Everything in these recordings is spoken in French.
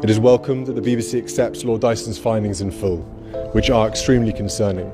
It is welcome that the BBC accepts Lord Dyson's findings in full, which are extremely concerning.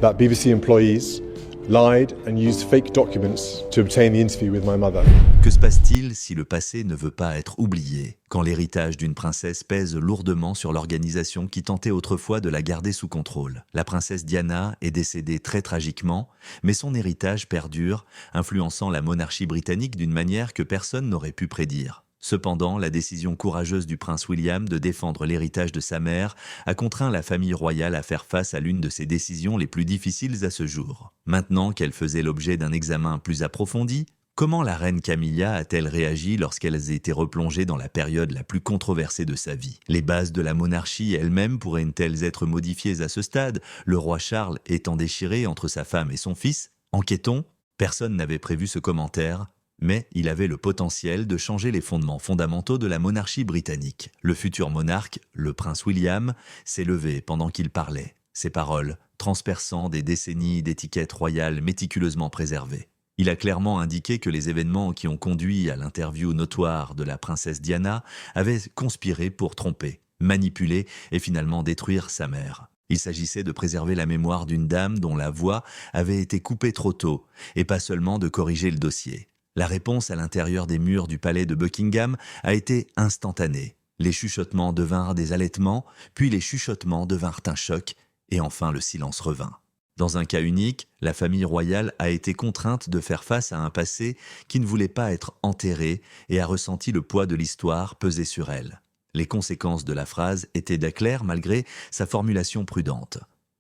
That BBC employees lied and used fake documents to obtain the interview with my mother. Que se passe-t-il si le passé ne veut pas être oublié, quand l'héritage d'une princesse pèse lourdement sur l'organisation qui tentait autrefois de la garder sous contrôle? La princesse Diana est décédée très tragiquement, mais son héritage perdure, influençant la monarchie britannique d'une manière que personne n'aurait pu prédire. Cependant, la décision courageuse du prince William de défendre l'héritage de sa mère a contraint la famille royale à faire face à l'une de ses décisions les plus difficiles à ce jour. Maintenant qu'elle faisait l'objet d'un examen plus approfondi, comment la reine Camilla a-t-elle réagi lorsqu'elle a été replongée dans la période la plus controversée de sa vie? Les bases de la monarchie elles-mêmes pourraient-elles être modifiées à ce stade, le roi Charles étant déchiré entre sa femme et son fils? Enquêtons. Personne n'avait prévu ce commentaire, mais il avait le potentiel de changer les fondements fondamentaux de la monarchie britannique. Le futur monarque, le prince William, s'est levé pendant qu'il parlait. Ses paroles, transperçant des décennies d'étiquettes royales méticuleusement préservées. Il a clairement indiqué que les événements qui ont conduit à l'interview notoire de la princesse Diana avaient conspiré pour tromper, manipuler et finalement détruire sa mère. Il s'agissait de préserver la mémoire d'une dame dont la voix avait été coupée trop tôt, et pas seulement de corriger le dossier. La réponse à l'intérieur des murs du palais de Buckingham a été instantanée. Les chuchotements devinrent des halètements, puis les chuchotements devinrent un choc, et enfin le silence revint. Dans un cas unique, la famille royale a été contrainte de faire face à un passé qui ne voulait pas être enterré et a ressenti le poids de l'histoire peser sur elle. Les conséquences de la phrase étaient claires malgré sa formulation prudente.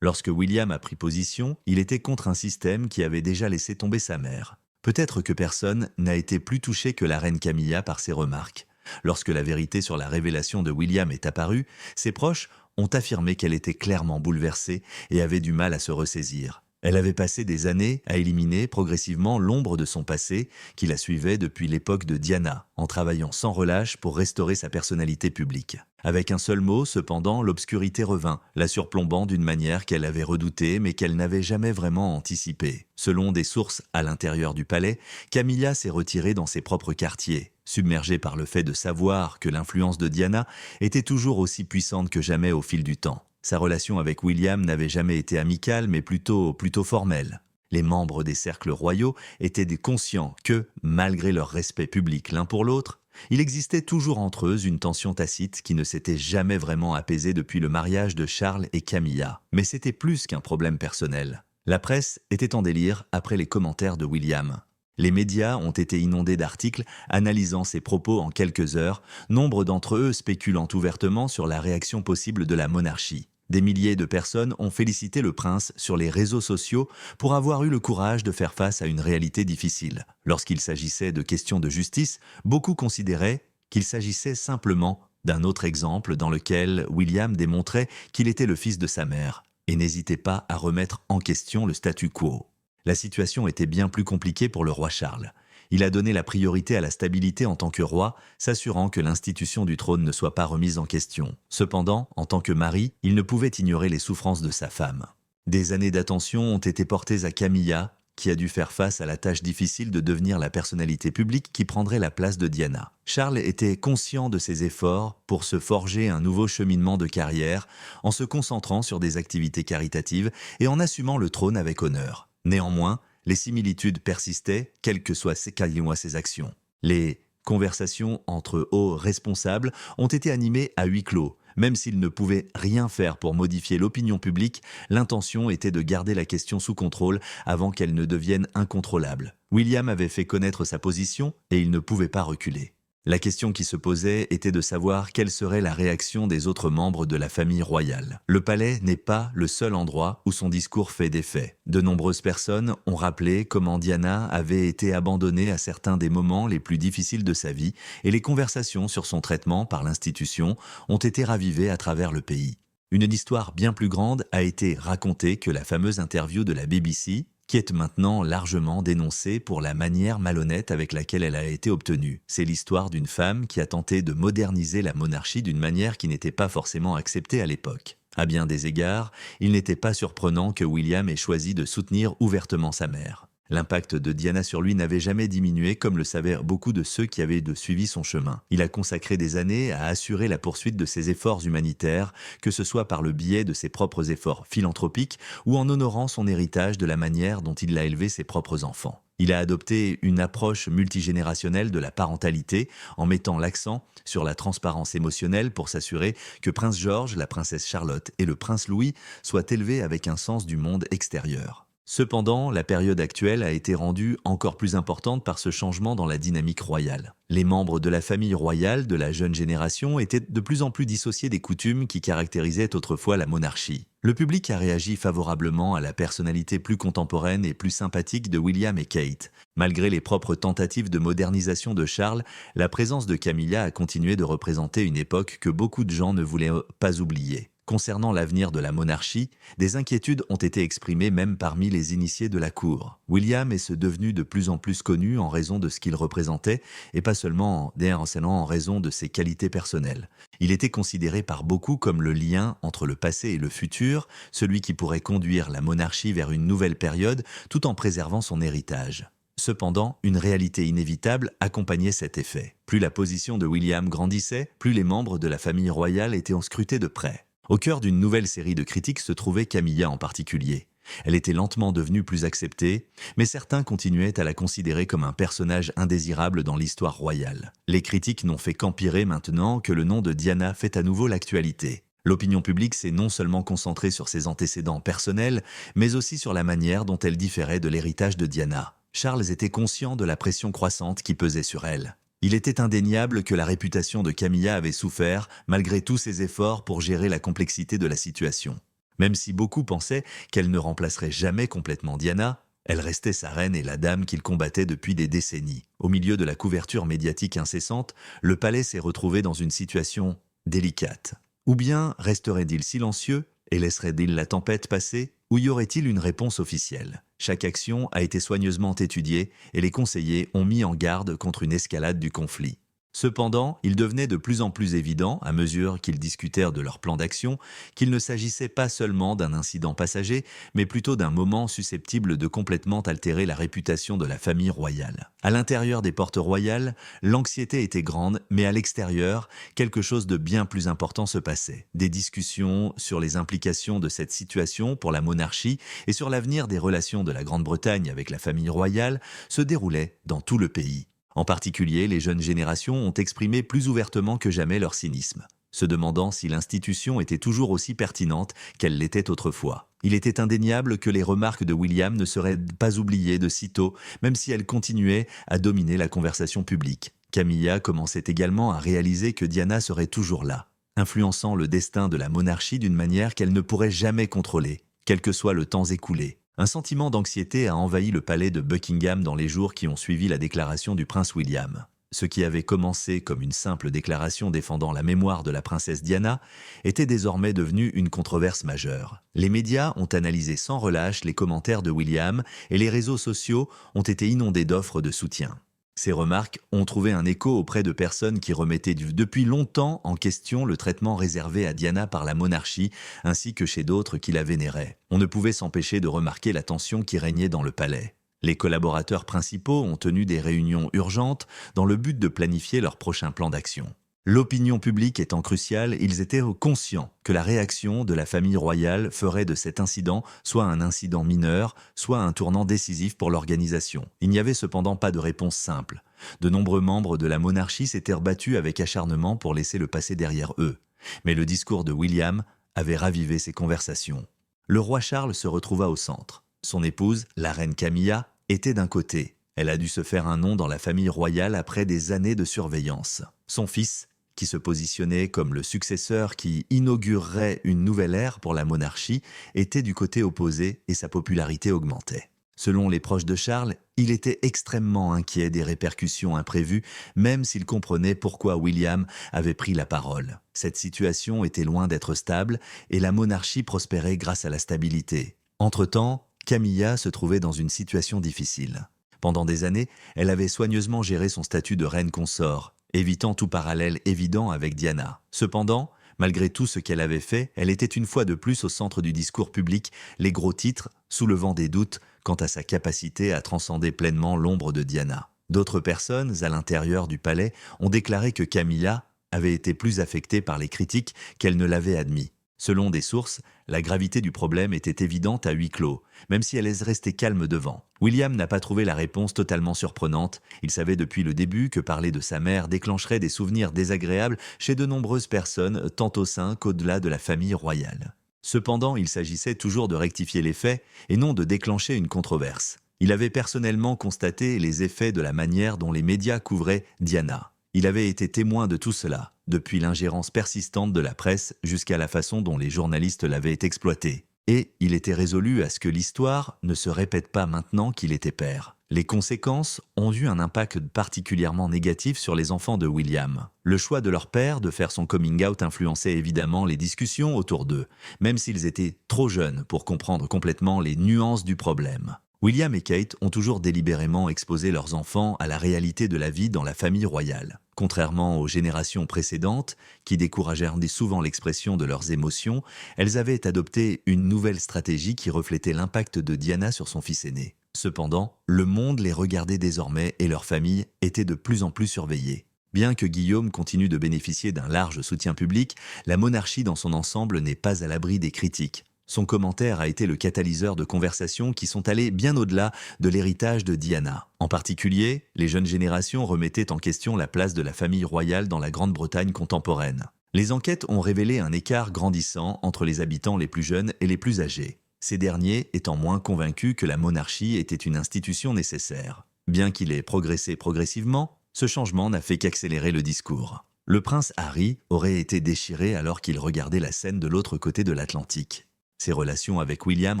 Lorsque William a pris position, il était contre un système qui avait déjà laissé tomber sa mère. Peut-être que personne n'a été plus touché que la reine Camilla par ses remarques. Lorsque la vérité sur la révélation de William est apparue, ses proches ont affirmé qu'elle était clairement bouleversée et avait du mal à se ressaisir. Elle avait passé des années à éliminer progressivement l'ombre de son passé qui la suivait depuis l'époque de Diana, en travaillant sans relâche pour restaurer sa personnalité publique. Avec un seul mot, cependant, l'obscurité revint, la surplombant d'une manière qu'elle avait redoutée mais qu'elle n'avait jamais vraiment anticipée. Selon des sources à l'intérieur du palais, Camilla s'est retirée dans ses propres quartiers, submergée par le fait de savoir que l'influence de Diana était toujours aussi puissante que jamais au fil du temps. Sa relation avec William n'avait jamais été amicale mais plutôt formelle. Les membres des cercles royaux étaient conscients que, malgré leur respect public l'un pour l'autre, il existait toujours entre eux une tension tacite qui ne s'était jamais vraiment apaisée depuis le mariage de Charles et Camilla. Mais c'était plus qu'un problème personnel. La presse était en délire après les commentaires de William. Les médias ont été inondés d'articles analysant ses propos en quelques heures, nombre d'entre eux spéculant ouvertement sur la réaction possible de la monarchie. Des milliers de personnes ont félicité le prince sur les réseaux sociaux pour avoir eu le courage de faire face à une réalité difficile. Lorsqu'il s'agissait de questions de justice, beaucoup considéraient qu'il s'agissait simplement d'un autre exemple dans lequel William démontrait qu'il était le fils de sa mère et n'hésitait pas à remettre en question le statu quo. La situation était bien plus compliquée pour le roi Charles. Il a donné la priorité à la stabilité en tant que roi, s'assurant que l'institution du trône ne soit pas remise en question. Cependant, en tant que mari, il ne pouvait ignorer les souffrances de sa femme. Des années d'attention ont été portées à Camilla, qui a dû faire face à la tâche difficile de devenir la personnalité publique qui prendrait la place de Diana. Charles était conscient de ses efforts pour se forger un nouveau cheminement de carrière, en se concentrant sur des activités caritatives et en assumant le trône avec honneur. Néanmoins, les similitudes persistaient, quelles que soient ses actions. Les conversations entre hauts responsables ont été animées à huis clos. Même s'ils ne pouvaient rien faire pour modifier l'opinion publique, l'intention était de garder la question sous contrôle avant qu'elle ne devienne incontrôlable. William avait fait connaître sa position et il ne pouvait pas reculer. La question qui se posait était de savoir quelle serait la réaction des autres membres de la famille royale. Le palais n'est pas le seul endroit où son discours fait d'effet. De nombreuses personnes ont rappelé comment Diana avait été abandonnée à certains des moments les plus difficiles de sa vie et les conversations sur son traitement par l'institution ont été ravivées à travers le pays. Une histoire bien plus grande a été racontée que la fameuse interview de la BBC, qui est maintenant largement dénoncée pour la manière malhonnête avec laquelle elle a été obtenue. C'est l'histoire d'une femme qui a tenté de moderniser la monarchie d'une manière qui n'était pas forcément acceptée à l'époque. À bien des égards, il n'était pas surprenant que William ait choisi de soutenir ouvertement sa mère. L'impact de Diana sur lui n'avait jamais diminué, comme le savaient beaucoup de ceux qui avaient suivi son chemin. Il a consacré des années à assurer la poursuite de ses efforts humanitaires, que ce soit par le biais de ses propres efforts philanthropiques ou en honorant son héritage de la manière dont il a élevé ses propres enfants. Il a adopté une approche multigénérationnelle de la parentalité en mettant l'accent sur la transparence émotionnelle pour s'assurer que Prince George, la princesse Charlotte et le prince Louis soient élevés avec un sens du monde extérieur. Cependant, la période actuelle a été rendue encore plus importante par ce changement dans la dynamique royale. Les membres de la famille royale de la jeune génération étaient de plus en plus dissociés des coutumes qui caractérisaient autrefois la monarchie. Le public a réagi favorablement à la personnalité plus contemporaine et plus sympathique de William et Kate. Malgré les propres tentatives de modernisation de Charles, la présence de Camilla a continué de représenter une époque que beaucoup de gens ne voulaient pas oublier. Concernant l'avenir de la monarchie, des inquiétudes ont été exprimées même parmi les initiés de la cour. William est devenu de plus en plus connu en raison de ce qu'il représentait, et pas seulement en raison de ses qualités personnelles. Il était considéré par beaucoup comme le lien entre le passé et le futur, celui qui pourrait conduire la monarchie vers une nouvelle période tout en préservant son héritage. Cependant, une réalité inévitable accompagnait cet effet. Plus la position de William grandissait, plus les membres de la famille royale étaient scrutés de près. Au cœur d'une nouvelle série de critiques se trouvait Camilla en particulier. Elle était lentement devenue plus acceptée, mais certains continuaient à la considérer comme un personnage indésirable dans l'histoire royale. Les critiques n'ont fait qu'empirer maintenant que le nom de Diana fait à nouveau l'actualité. L'opinion publique s'est non seulement concentrée sur ses antécédents personnels, mais aussi sur la manière dont elle différait de l'héritage de Diana. Charles était conscient de la pression croissante qui pesait sur elle. Il était indéniable que la réputation de Camilla avait souffert malgré tous ses efforts pour gérer la complexité de la situation. Même si beaucoup pensaient qu'elle ne remplacerait jamais complètement Diana, elle restait sa reine et la dame qu'il combattait depuis des décennies. Au milieu de la couverture médiatique incessante, le palais s'est retrouvé dans une situation délicate. Ou bien resterait-il silencieux et laisserait-il la tempête passer, ou y aurait-il une réponse officielle ? Chaque action a été soigneusement étudiée et les conseillers ont mis en garde contre une escalade du conflit. Cependant, il devenait de plus en plus évident, à mesure qu'ils discutèrent de leur plan d'action, qu'il ne s'agissait pas seulement d'un incident passager, mais plutôt d'un moment susceptible de complètement altérer la réputation de la famille royale. À l'intérieur des portes royales, l'anxiété était grande, mais à l'extérieur, quelque chose de bien plus important se passait. Des discussions sur les implications de cette situation pour la monarchie et sur l'avenir des relations de la Grande-Bretagne avec la famille royale se déroulaient dans tout le pays. En particulier, les jeunes générations ont exprimé plus ouvertement que jamais leur cynisme, se demandant si l'institution était toujours aussi pertinente qu'elle l'était autrefois. Il était indéniable que les remarques de William ne seraient pas oubliées de sitôt, même si elles continuaient à dominer la conversation publique. Camilla commençait également à réaliser que Diana serait toujours là, influençant le destin de la monarchie d'une manière qu'elle ne pourrait jamais contrôler, quel que soit le temps écoulé. Un sentiment d'anxiété a envahi le palais de Buckingham dans les jours qui ont suivi la déclaration du prince William. Ce qui avait commencé comme une simple déclaration défendant la mémoire de la princesse Diana était désormais devenu une controverse majeure. Les médias ont analysé sans relâche les commentaires de William et les réseaux sociaux ont été inondés d'offres de soutien. Ces remarques ont trouvé un écho auprès de personnes qui remettaient depuis longtemps en question le traitement réservé à Diana par la monarchie, ainsi que chez d'autres qui la vénéraient. On ne pouvait s'empêcher de remarquer la tension qui régnait dans le palais. Les collaborateurs principaux ont tenu des réunions urgentes dans le but de planifier leur prochain plan d'action. L'opinion publique étant cruciale, ils étaient conscients que la réaction de la famille royale ferait de cet incident soit un incident mineur, soit un tournant décisif pour l'organisation. Il n'y avait cependant pas de réponse simple. De nombreux membres de la monarchie s'étaient battus avec acharnement pour laisser le passé derrière eux. Mais le discours de William avait ravivé ces conversations. Le roi Charles se retrouva au centre. Son épouse, la reine Camilla, était d'un côté. Elle a dû se faire un nom dans la famille royale après des années de surveillance. Son fils, qui se positionnait comme le successeur qui inaugurerait une nouvelle ère pour la monarchie, était du côté opposé et sa popularité augmentait. Selon les proches de Charles, il était extrêmement inquiet des répercussions imprévues, même s'il comprenait pourquoi William avait pris la parole. Cette situation était loin d'être stable et la monarchie prospérait grâce à la stabilité. Entre-temps, Camilla se trouvait dans une situation difficile. Pendant des années, elle avait soigneusement géré son statut de reine consort, évitant tout parallèle évident avec Diana. Cependant, Malgré tout ce qu'elle avait fait, elle était une fois de plus au centre du discours public, les gros titres soulevant des doutes quant à sa capacité à transcender pleinement l'ombre de Diana. D'autres personnes, à l'intérieur du palais, ont déclaré que Camilla avait été plus affectée par les critiques qu'elle ne l'avait admis. Selon des sources, la gravité du problème était évidente à huis clos, même si elle est restée calme devant. William n'a pas trouvé la réponse totalement surprenante. Il savait depuis le début que parler de sa mère déclencherait des souvenirs désagréables chez de nombreuses personnes, tant au sein qu'au-delà de la famille royale. Cependant, il s'agissait toujours de rectifier les faits et non de déclencher une controverse. Il avait personnellement constaté les effets de la manière dont les médias couvraient Diana. Il avait été témoin de tout cela, depuis l'ingérence persistante de la presse jusqu'à la façon dont les journalistes l'avaient exploitée. Et il était résolu à ce que l'histoire ne se répète pas maintenant qu'il était père. Les conséquences ont eu un impact particulièrement négatif sur les enfants de William. Le choix de leur père de faire son coming out influençait évidemment les discussions autour d'eux, même s'ils étaient trop jeunes pour comprendre complètement les nuances du problème. William et Kate ont toujours délibérément exposé leurs enfants à la réalité de la vie dans la famille royale. Contrairement aux générations précédentes, qui découragèrent souvent l'expression de leurs émotions, elles avaient adopté une nouvelle stratégie qui reflétait l'impact de Diana sur son fils aîné. Cependant, le monde les regardait désormais et leur famille était de plus en plus surveillée. Bien que Guillaume continue de bénéficier d'un large soutien public, la monarchie dans son ensemble n'est pas à l'abri des critiques. Son commentaire a été le catalyseur de conversations qui sont allées bien au-delà de l'héritage de Diana. En particulier, les jeunes générations remettaient en question la place de la famille royale dans la Grande-Bretagne contemporaine. Les enquêtes ont révélé un écart grandissant entre les habitants les plus jeunes et les plus âgés, ces derniers étant moins convaincus que la monarchie était une institution nécessaire. Bien qu'il ait progressé progressivement, ce changement n'a fait qu'accélérer le discours. Le prince Harry aurait été déchiré alors qu'il regardait la scène de l'autre côté de l'Atlantique. Ses relations avec William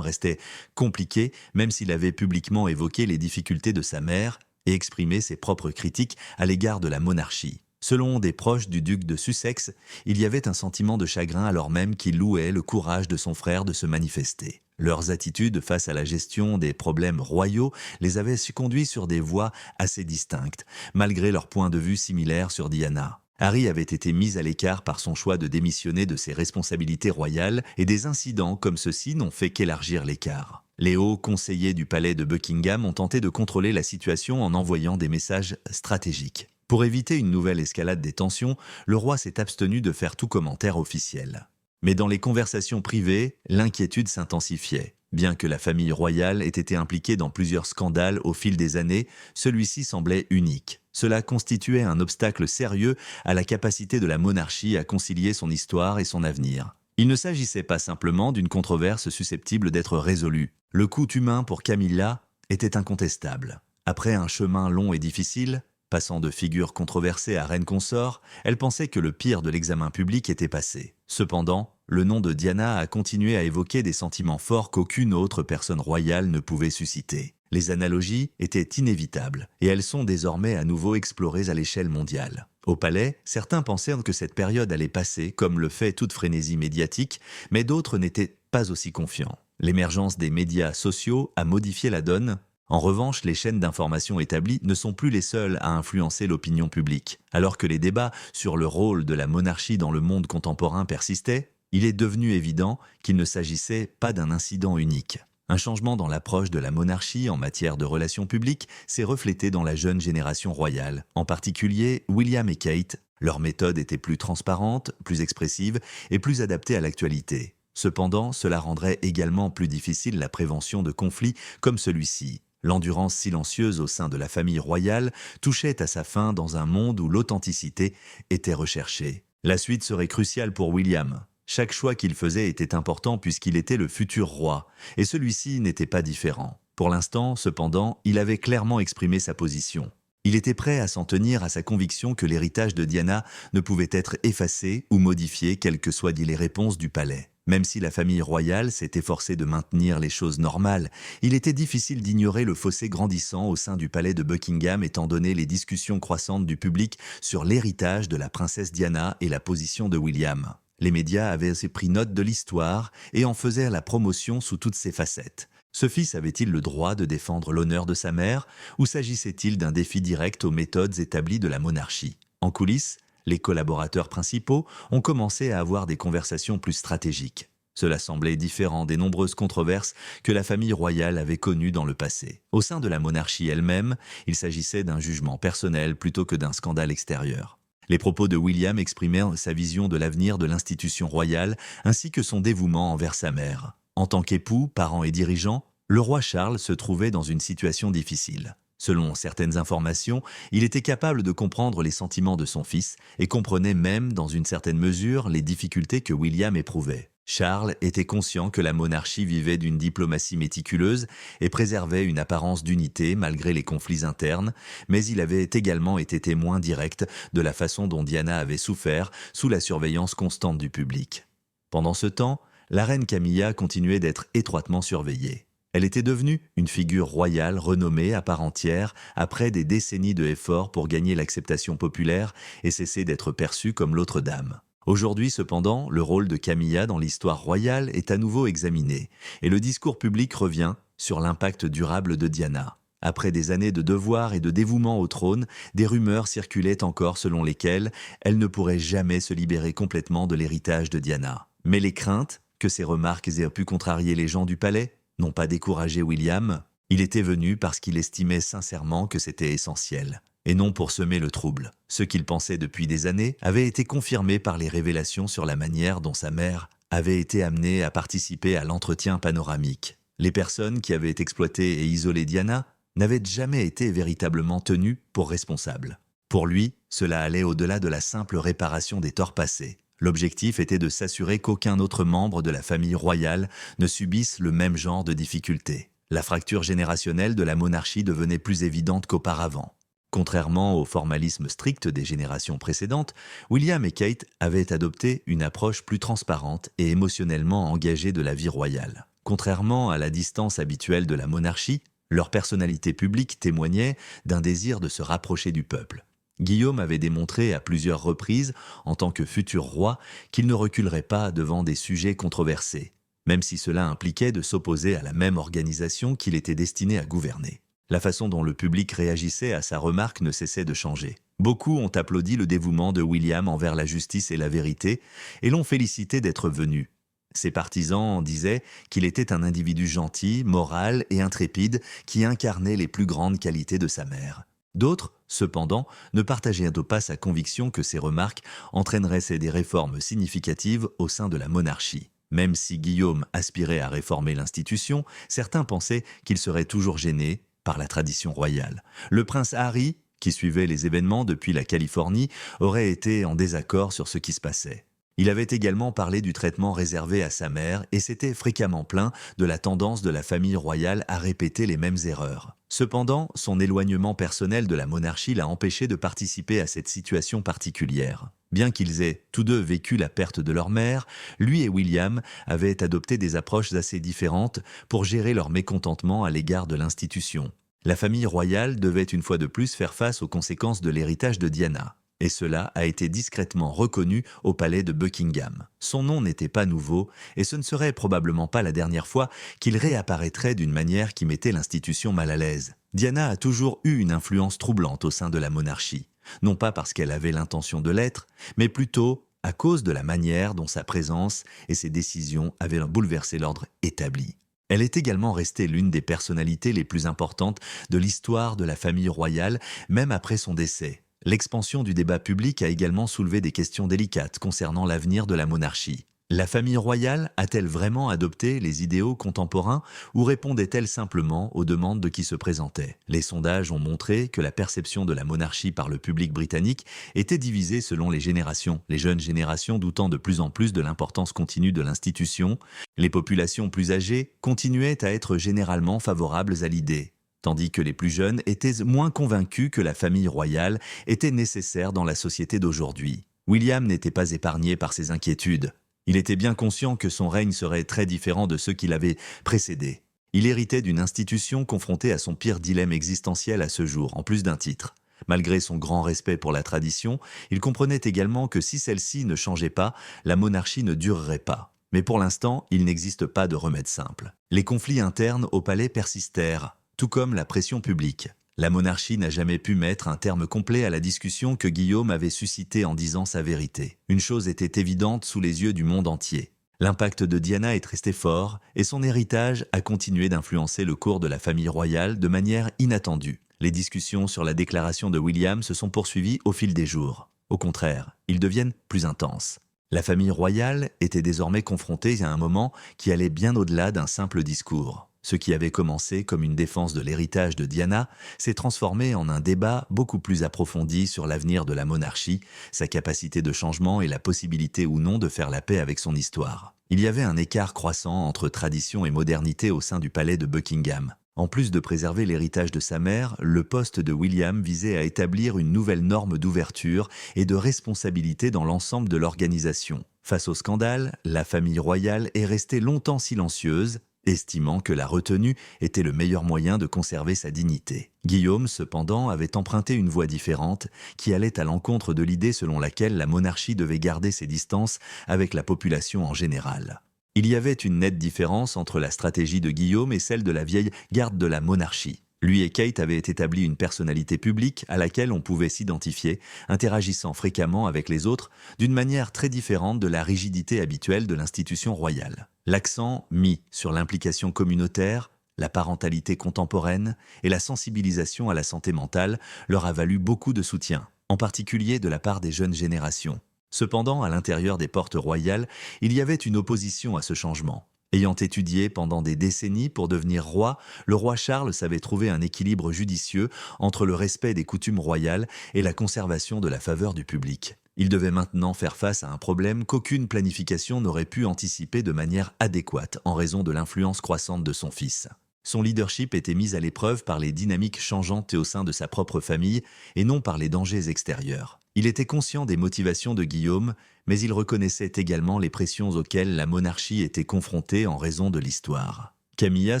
restaient compliquées, même s'il avait publiquement évoqué les difficultés de sa mère et exprimé ses propres critiques à l'égard de la monarchie. Selon des proches du duc de Sussex, il y avait un sentiment de chagrin alors même qu'il louait le courage de son frère de se manifester. Leurs attitudes face à la gestion des problèmes royaux les avaient conduits sur des voies assez distinctes, malgré leurs points de vue similaires sur Diana. Harry avait été mis à l'écart par son choix de démissionner de ses responsabilités royales et des incidents comme ceux-ci n'ont fait qu'élargir l'écart. Les hauts conseillers du palais de Buckingham ont tenté de contrôler la situation en envoyant des messages stratégiques. Pour éviter une nouvelle escalade des tensions, le roi s'est abstenu de faire tout commentaire officiel. Mais dans les conversations privées, l'inquiétude s'intensifiait. Bien que la famille royale ait été impliquée dans plusieurs scandales au fil des années, celui-ci semblait unique. Cela constituait un obstacle sérieux à la capacité de la monarchie à concilier son histoire et son avenir. Il ne s'agissait pas simplement d'une controverse susceptible d'être résolue. Le coût humain pour Camilla était incontestable. Après un chemin long et difficile, passant de figure controversée à reine consort, elle pensait que le pire de l'examen public était passé. Cependant, le nom de Diana a continué à évoquer des sentiments forts qu'aucune autre personne royale ne pouvait susciter. Les analogies étaient inévitables, et elles sont désormais à nouveau explorées à l'échelle mondiale. Au palais, certains pensèrent que cette période allait passer, comme le fait toute frénésie médiatique, mais d'autres n'étaient pas aussi confiants. L'émergence des médias sociaux a modifié la donne. En revanche, les chaînes d'information établies ne sont plus les seules à influencer l'opinion publique. Alors que les débats sur le rôle de la monarchie dans le monde contemporain persistaient, il est devenu évident qu'il ne s'agissait pas d'un incident unique. Un changement dans l'approche de la monarchie en matière de relations publiques s'est reflété dans la jeune génération royale. En particulier, William et Kate, leur méthode était plus transparente, plus expressive et plus adaptée à l'actualité. Cependant, cela rendrait également plus difficile la prévention de conflits comme celui-ci. L'endurance silencieuse au sein de la famille royale touchait à sa fin dans un monde où l'authenticité était recherchée. La suite serait cruciale pour William. Chaque choix qu'il faisait était important puisqu'il était le futur roi, et celui-ci n'était pas différent. Pour l'instant, cependant, il avait clairement exprimé sa position. Il était prêt à s'en tenir à sa conviction que l'héritage de Diana ne pouvait être effacé ou modifié quelles que soient les réponses du palais. Même si la famille royale s'est efforcée de maintenir les choses normales, il était difficile d'ignorer le fossé grandissant au sein du palais de Buckingham étant donné les discussions croissantes du public sur l'héritage de la princesse Diana et la position de William. Les médias avaient aussi pris note de l'histoire et en faisaient la promotion sous toutes ses facettes. Ce fils avait-il le droit de défendre l'honneur de sa mère ou s'agissait-il d'un défi direct aux méthodes établies de la monarchie ? En coulisses, Les collaborateurs principaux ont commencé à avoir des conversations plus stratégiques. Cela semblait différent des nombreuses controverses que la famille royale avait connues dans le passé. Au sein de la monarchie elle-même, il s'agissait d'un jugement personnel plutôt que d'un scandale extérieur. Les propos de William exprimaient sa vision de l'avenir de l'institution royale ainsi que son dévouement envers sa mère. En tant qu'époux, parent et dirigeant, le roi Charles se trouvait dans une situation difficile. Selon certaines informations, il était capable de comprendre les sentiments de son fils et comprenait même, dans une certaine mesure, les difficultés que William éprouvait. Charles était conscient que la monarchie vivait d'une diplomatie méticuleuse et préservait une apparence d'unité malgré les conflits internes, mais il avait également été témoin direct de la façon dont Diana avait souffert sous la surveillance constante du public. Pendant ce temps, la reine Camilla continuait d'être étroitement surveillée. Elle était devenue une figure royale renommée à part entière après des décennies d'efforts pour gagner l'acceptation populaire et cesser d'être perçue comme l'autre dame. Aujourd'hui, cependant, le rôle de Camilla dans l'histoire royale est à nouveau examiné, et le discours public revient sur l'impact durable de Diana. Après des années de devoir et de dévouement au trône, des rumeurs circulaient encore selon lesquelles elle ne pourrait jamais se libérer complètement de l'héritage de Diana. Mais les craintes que ces remarques aient pu contrarier les gens du palais n'ont pas découragé William. Il était venu parce qu'il estimait sincèrement que c'était essentiel, et non pour semer le trouble. Ce qu'il pensait depuis des années avait été confirmé par les révélations sur la manière dont sa mère avait été amenée à participer à l'entretien panoramique. Les personnes qui avaient exploité et isolé Diana n'avaient jamais été véritablement tenues pour responsables. Pour lui, cela allait au-delà de la simple réparation des torts passés. L'objectif était de s'assurer qu'aucun autre membre de la famille royale ne subisse le même genre de difficultés. La fracture générationnelle de la monarchie devenait plus évidente qu'auparavant. Contrairement au formalisme strict des générations précédentes, William et Kate avaient adopté une approche plus transparente et émotionnellement engagée de la vie royale. Contrairement à la distance habituelle de la monarchie, leur personnalité publique témoignait d'un désir de se rapprocher du peuple. Guillaume avait démontré à plusieurs reprises, en tant que futur roi, qu'il ne reculerait pas devant des sujets controversés, même si cela impliquait de s'opposer à la même organisation qu'il était destiné à gouverner. La façon dont le public réagissait à sa remarque ne cessait de changer. Beaucoup ont applaudi le dévouement de William envers la justice et la vérité, et l'ont félicité d'être venu. Ses partisans disaient qu'il était un individu gentil, moral et intrépide qui incarnait les plus grandes qualités de sa mère. D'autres, cependant, ne partageaient pas sa conviction que ces remarques entraîneraient des réformes significatives au sein de la monarchie. Même si Guillaume aspirait à réformer l'institution, certains pensaient qu'il serait toujours gêné par la tradition royale. Le prince Harry, qui suivait les événements depuis la Californie, aurait été en désaccord sur ce qui se passait. Il avait également parlé du traitement réservé à sa mère et s'était fréquemment plaint de la tendance de la famille royale à répéter les mêmes erreurs. Cependant, son éloignement personnel de la monarchie l'a empêché de participer à cette situation particulière. Bien qu'ils aient tous deux vécu la perte de leur mère, lui et William avaient adopté des approches assez différentes pour gérer leur mécontentement à l'égard de l'institution. La famille royale devait une fois de plus faire face aux conséquences de l'héritage de Diana. Et cela a été discrètement reconnu au palais de Buckingham. Son nom n'était pas nouveau, et ce ne serait probablement pas la dernière fois qu'il réapparaîtrait d'une manière qui mettait l'institution mal à l'aise. Diana a toujours eu une influence troublante au sein de la monarchie, non pas parce qu'elle avait l'intention de l'être, mais plutôt à cause de la manière dont sa présence et ses décisions avaient bouleversé l'ordre établi. Elle est également restée l'une des personnalités les plus importantes de l'histoire de la famille royale, même après son décès. L'expansion du débat public a également soulevé des questions délicates concernant l'avenir de la monarchie. La famille royale a-t-elle vraiment adopté les idéaux contemporains ou répondait-elle simplement aux demandes de qui se présentait? Les sondages ont montré que la perception de la monarchie par le public britannique était divisée selon les générations. Les jeunes générations doutant de plus en plus de l'importance continue de l'institution, les populations plus âgées continuaient à être généralement favorables à l'idée, tandis que les plus jeunes étaient moins convaincus que la famille royale était nécessaire dans la société d'aujourd'hui. William n'était pas épargné par ces inquiétudes. Il était bien conscient que son règne serait très différent de ceux qui l'avaient précédé. Il héritait d'une institution confrontée à son pire dilemme existentiel à ce jour, en plus d'un titre. Malgré son grand respect pour la tradition, il comprenait également que si celle-ci ne changeait pas, la monarchie ne durerait pas. Mais pour l'instant, il n'existe pas de remède simple. Les conflits internes au palais persistèrent, tout comme la pression publique. La monarchie n'a jamais pu mettre un terme complet à la discussion que Guillaume avait suscitée en disant sa vérité. Une chose était évidente sous les yeux du monde entier. L'impact de Diana est resté fort et son héritage a continué d'influencer le cours de la famille royale de manière inattendue. Les discussions sur la déclaration de William se sont poursuivies au fil des jours. Au contraire, ils deviennent plus intenses. La famille royale était désormais confrontée à un moment qui allait bien au-delà d'un simple discours. Ce qui avait commencé comme une défense de l'héritage de Diana s'est transformé en un débat beaucoup plus approfondi sur l'avenir de la monarchie, sa capacité de changement et la possibilité ou non de faire la paix avec son histoire. Il y avait un écart croissant entre tradition et modernité au sein du palais de Buckingham. En plus de préserver l'héritage de sa mère, le poste de William visait à établir une nouvelle norme d'ouverture et de responsabilité dans l'ensemble de l'organisation. Face au scandale, la famille royale est restée longtemps silencieuse, estimant que la retenue était le meilleur moyen de conserver sa dignité. Guillaume, cependant, avait emprunté une voie différente qui allait à l'encontre de l'idée selon laquelle la monarchie devait garder ses distances avec la population en général. Il y avait une nette différence entre la stratégie de Guillaume et celle de la vieille garde de la monarchie. Lui et Kate avaient établi une personnalité publique à laquelle on pouvait s'identifier, interagissant fréquemment avec les autres d'une manière très différente de la rigidité habituelle de l'institution royale. L'accent mis sur l'implication communautaire, la parentalité contemporaine et la sensibilisation à la santé mentale leur a valu beaucoup de soutien, en particulier de la part des jeunes générations. Cependant, à l'intérieur des portes royales, il y avait une opposition à ce changement. Ayant étudié pendant des décennies pour devenir roi, le roi Charles savait trouver un équilibre judicieux entre le respect des coutumes royales et la conservation de la faveur du public. Il devait maintenant faire face à un problème qu'aucune planification n'aurait pu anticiper de manière adéquate en raison de l'influence croissante de son fils. Son leadership était mis à l'épreuve par les dynamiques changeantes au sein de sa propre famille et non par les dangers extérieurs. Il était conscient des motivations de Guillaume, mais il reconnaissait également les pressions auxquelles la monarchie était confrontée en raison de l'histoire. Camilla,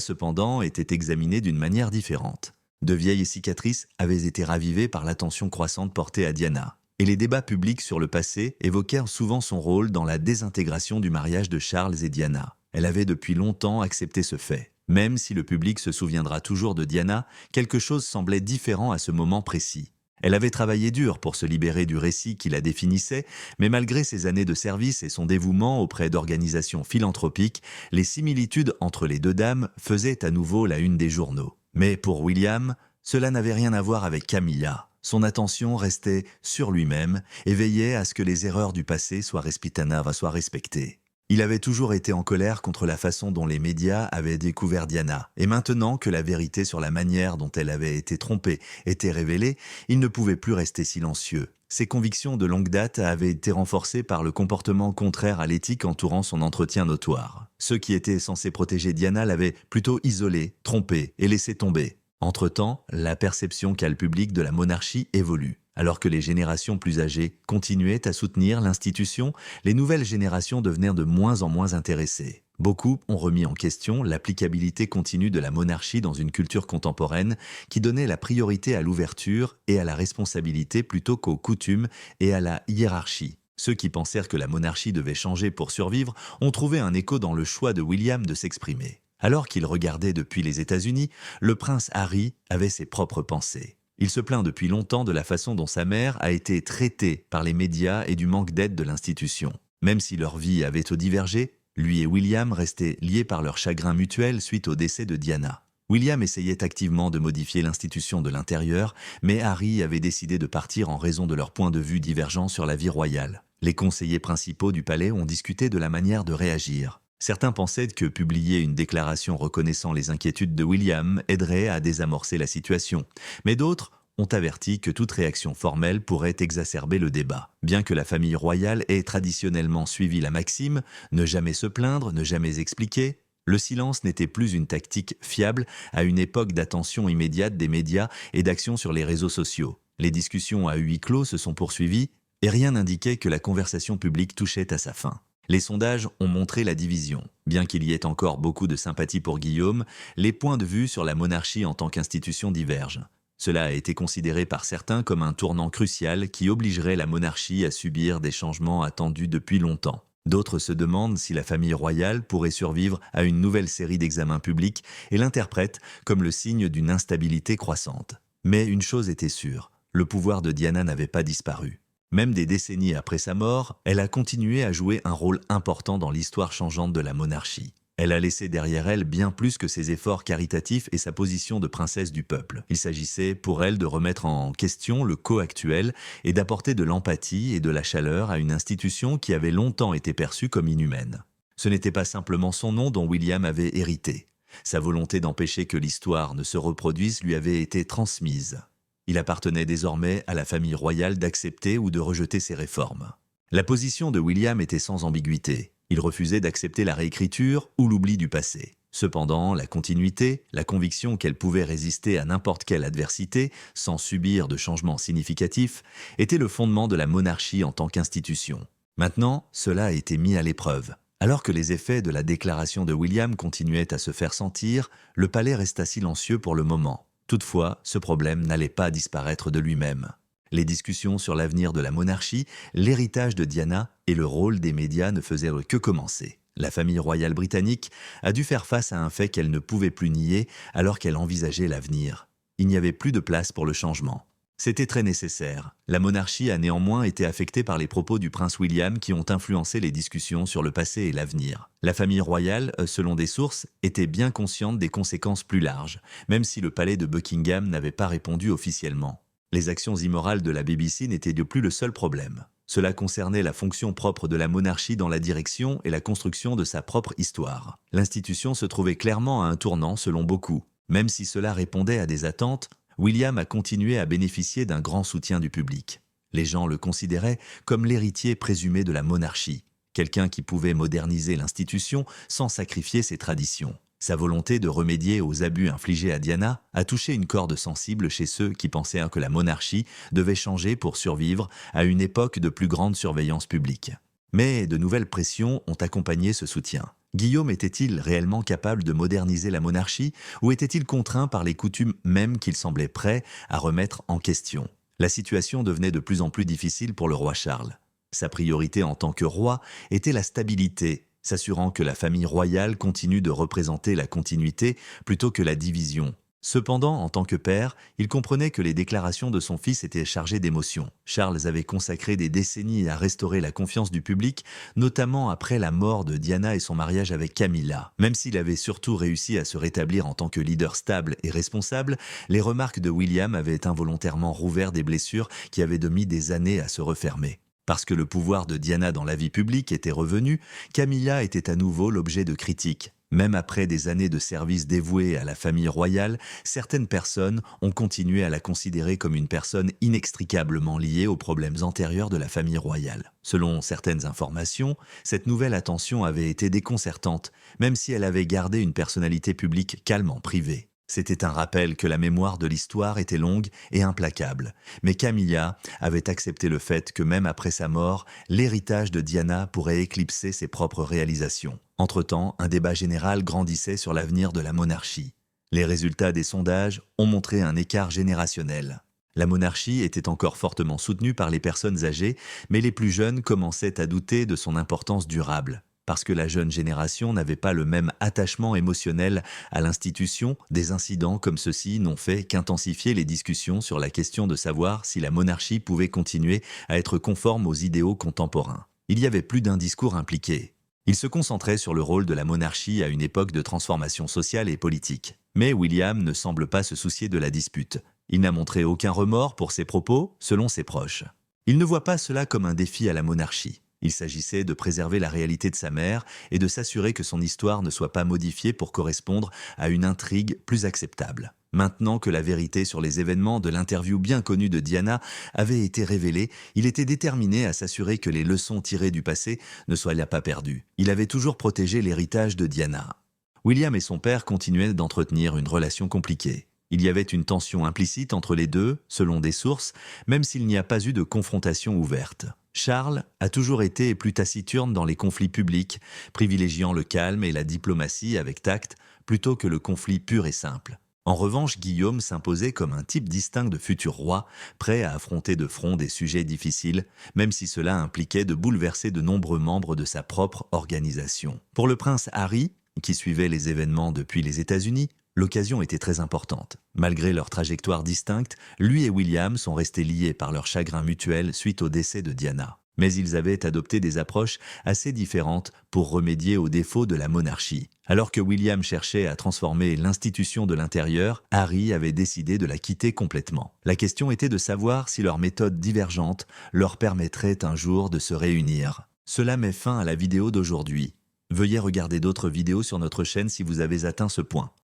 cependant, était examinée d'une manière différente. De vieilles cicatrices avaient été ravivées par l'attention croissante portée à Diana, et les débats publics sur le passé évoquèrent souvent son rôle dans la désintégration du mariage de Charles et Diana. Elle avait depuis longtemps accepté ce fait. Même si le public se souviendra toujours de Diana, quelque chose semblait différent à ce moment précis. Elle avait travaillé dur pour se libérer du récit qui la définissait, mais malgré ses années de service et son dévouement auprès d'organisations philanthropiques, les similitudes entre les deux dames faisaient à nouveau la une des journaux. Mais pour William, cela n'avait rien à voir avec Camilla. Son attention restait sur lui-même et veillait à ce que les erreurs du passé soient respectées. Il avait toujours été en colère contre la façon dont les médias avaient découvert Diana, et maintenant que la vérité sur la manière dont elle avait été trompée était révélée, il ne pouvait plus rester silencieux. Ses convictions de longue date avaient été renforcées par le comportement contraire à l'éthique entourant son entretien notoire. Ceux qui étaient censés protéger Diana l'avaient plutôt isolée, trompée et laissée tomber. Entre-temps, la perception qu'a le public de la monarchie évolue. Alors que les générations plus âgées continuaient à soutenir l'institution, les nouvelles générations devenaient de moins en moins intéressées. Beaucoup ont remis en question l'applicabilité continue de la monarchie dans une culture contemporaine qui donnait la priorité à l'ouverture et à la responsabilité plutôt qu'aux coutumes et à la hiérarchie. Ceux qui pensèrent que la monarchie devait changer pour survivre ont trouvé un écho dans le choix de William de s'exprimer. Alors qu'il regardait depuis les États-Unis, le prince Harry avait ses propres pensées. Il se plaint depuis longtemps de la façon dont sa mère a été traitée par les médias et du manque d'aide de l'institution. Même si leur vie avait divergé, lui et William restaient liés par leur chagrin mutuel suite au décès de Diana. William essayait activement de modifier l'institution de l'intérieur, mais Harry avait décidé de partir en raison de leurs points de vue divergents sur la vie royale. Les conseillers principaux du palais ont discuté de la manière de réagir. Certains pensaient que publier une déclaration reconnaissant les inquiétudes de William aiderait à désamorcer la situation, mais d'autres ont averti que toute réaction formelle pourrait exacerber le débat. Bien que la famille royale ait traditionnellement suivi la maxime « ne jamais se plaindre, ne jamais expliquer », le silence n'était plus une tactique fiable à une époque d'attention immédiate des médias et d'action sur les réseaux sociaux. Les discussions à huis clos se sont poursuivies et rien n'indiquait que la conversation publique touchait à sa fin. Les sondages ont montré la division. Bien qu'il y ait encore beaucoup de sympathie pour Guillaume, les points de vue sur la monarchie en tant qu'institution divergent. Cela a été considéré par certains comme un tournant crucial qui obligerait la monarchie à subir des changements attendus depuis longtemps. D'autres se demandent si la famille royale pourrait survivre à une nouvelle série d'examens publics et l'interprètent comme le signe d'une instabilité croissante. Mais une chose était sûre, le pouvoir de Diana n'avait pas disparu. Même des décennies après sa mort, elle a continué à jouer un rôle important dans l'histoire changeante de la monarchie. Elle a laissé derrière elle bien plus que ses efforts caritatifs et sa position de princesse du peuple. Il s'agissait pour elle de remettre en question le co-actuel et d'apporter de l'empathie et de la chaleur à une institution qui avait longtemps été perçue comme inhumaine. Ce n'était pas simplement son nom dont William avait hérité. Sa volonté d'empêcher que l'histoire ne se reproduise lui avait été transmise. Il appartenait désormais à la famille royale d'accepter ou de rejeter ses réformes. La position de William était sans ambiguïté. Il refusait d'accepter la réécriture ou l'oubli du passé. Cependant, la continuité, la conviction qu'elle pouvait résister à n'importe quelle adversité sans subir de changements significatifs, était le fondement de la monarchie en tant qu'institution. Maintenant, cela a été mis à l'épreuve. Alors que les effets de la déclaration de William continuaient à se faire sentir, le palais resta silencieux pour le moment. Toutefois, ce problème n'allait pas disparaître de lui-même. Les discussions sur l'avenir de la monarchie, l'héritage de Diana et le rôle des médias ne faisaient que commencer. La famille royale britannique a dû faire face à un fait qu'elle ne pouvait plus nier alors qu'elle envisageait l'avenir. Il n'y avait plus de place pour le changement. C'était très nécessaire. La monarchie a néanmoins été affectée par les propos du prince William qui ont influencé les discussions sur le passé et l'avenir. La famille royale, selon des sources, était bien consciente des conséquences plus larges, même si le palais de Buckingham n'avait pas répondu officiellement. Les actions immorales de la BBC n'étaient plus le seul problème. Cela concernait la fonction propre de la monarchie dans la direction et la construction de sa propre histoire. L'institution se trouvait clairement à un tournant selon beaucoup. Même si cela répondait à des attentes, William a continué à bénéficier d'un grand soutien du public. Les gens le considéraient comme l'héritier présumé de la monarchie, quelqu'un qui pouvait moderniser l'institution sans sacrifier ses traditions. Sa volonté de remédier aux abus infligés à Diana a touché une corde sensible chez ceux qui pensaient que la monarchie devait changer pour survivre à une époque de plus grande surveillance publique. Mais de nouvelles pressions ont accompagné ce soutien. Guillaume était-il réellement capable de moderniser la monarchie ou était-il contraint par les coutumes même qu'il semblait prêt à remettre en question? La situation devenait de plus en plus difficile pour le roi Charles. Sa priorité en tant que roi était la stabilité, s'assurant que la famille royale continue de représenter la continuité plutôt que la division. Cependant, en tant que père, il comprenait que les déclarations de son fils étaient chargées d'émotions. Charles avait consacré des décennies à restaurer la confiance du public, notamment après la mort de Diana et son mariage avec Camilla. Même s'il avait surtout réussi à se rétablir en tant que leader stable et responsable, les remarques de William avaient involontairement rouvert des blessures qui avaient mis des années à se refermer. Parce que le pouvoir de Diana dans la vie publique était revenu, Camilla était à nouveau l'objet de critiques. Même après des années de service dévoué à la famille royale, certaines personnes ont continué à la considérer comme une personne inextricablement liée aux problèmes antérieurs de la famille royale. Selon certaines informations, cette nouvelle attention avait été déconcertante, même si elle avait gardé une personnalité publique calme en privé. C'était un rappel que la mémoire de l'histoire était longue et implacable. Mais Camilla avait accepté le fait que même après sa mort, l'héritage de Diana pourrait éclipser ses propres réalisations. Entre-temps, un débat général grandissait sur l'avenir de la monarchie. Les résultats des sondages ont montré un écart générationnel. La monarchie était encore fortement soutenue par les personnes âgées, mais les plus jeunes commençaient à douter de son importance durable. Parce que la jeune génération n'avait pas le même attachement émotionnel à l'institution, des incidents comme ceux-ci n'ont fait qu'intensifier les discussions sur la question de savoir si la monarchie pouvait continuer à être conforme aux idéaux contemporains. Il y avait plus d'un discours impliqué. Il se concentrait sur le rôle de la monarchie à une époque de transformation sociale et politique. Mais William ne semble pas se soucier de la dispute. Il n'a montré aucun remords pour ses propos, selon ses proches. Il ne voit pas cela comme un défi à la monarchie. Il s'agissait de préserver la réalité de sa mère et de s'assurer que son histoire ne soit pas modifiée pour correspondre à une intrigue plus acceptable. Maintenant que la vérité sur les événements de l'interview bien connue de Diana avait été révélée, il était déterminé à s'assurer que les leçons tirées du passé ne soient pas perdues. Il avait toujours protégé l'héritage de Diana. William et son père continuaient d'entretenir une relation compliquée. Il y avait une tension implicite entre les deux, selon des sources, même s'il n'y a pas eu de confrontation ouverte. Charles a toujours été plus taciturne dans les conflits publics, privilégiant le calme et la diplomatie avec tact plutôt que le conflit pur et simple. En revanche, Guillaume s'imposait comme un type distinct de futur roi, prêt à affronter de front des sujets difficiles, même si cela impliquait de bouleverser de nombreux membres de sa propre organisation. Pour le prince Harry, qui suivait les événements depuis les États-Unis, L'occasion était très importante. Malgré leur trajectoire distincte, lui et William sont restés liés par leur chagrin mutuel suite au décès de Diana. Mais ils avaient adopté des approches assez différentes pour remédier aux défauts de la monarchie. Alors que William cherchait à transformer l'institution de l'intérieur, Harry avait décidé de la quitter complètement. La question était de savoir si leurs méthodes divergentes leur permettraient un jour de se réunir. Cela met fin à la vidéo d'aujourd'hui. Veuillez regarder d'autres vidéos sur notre chaîne si vous avez atteint ce point.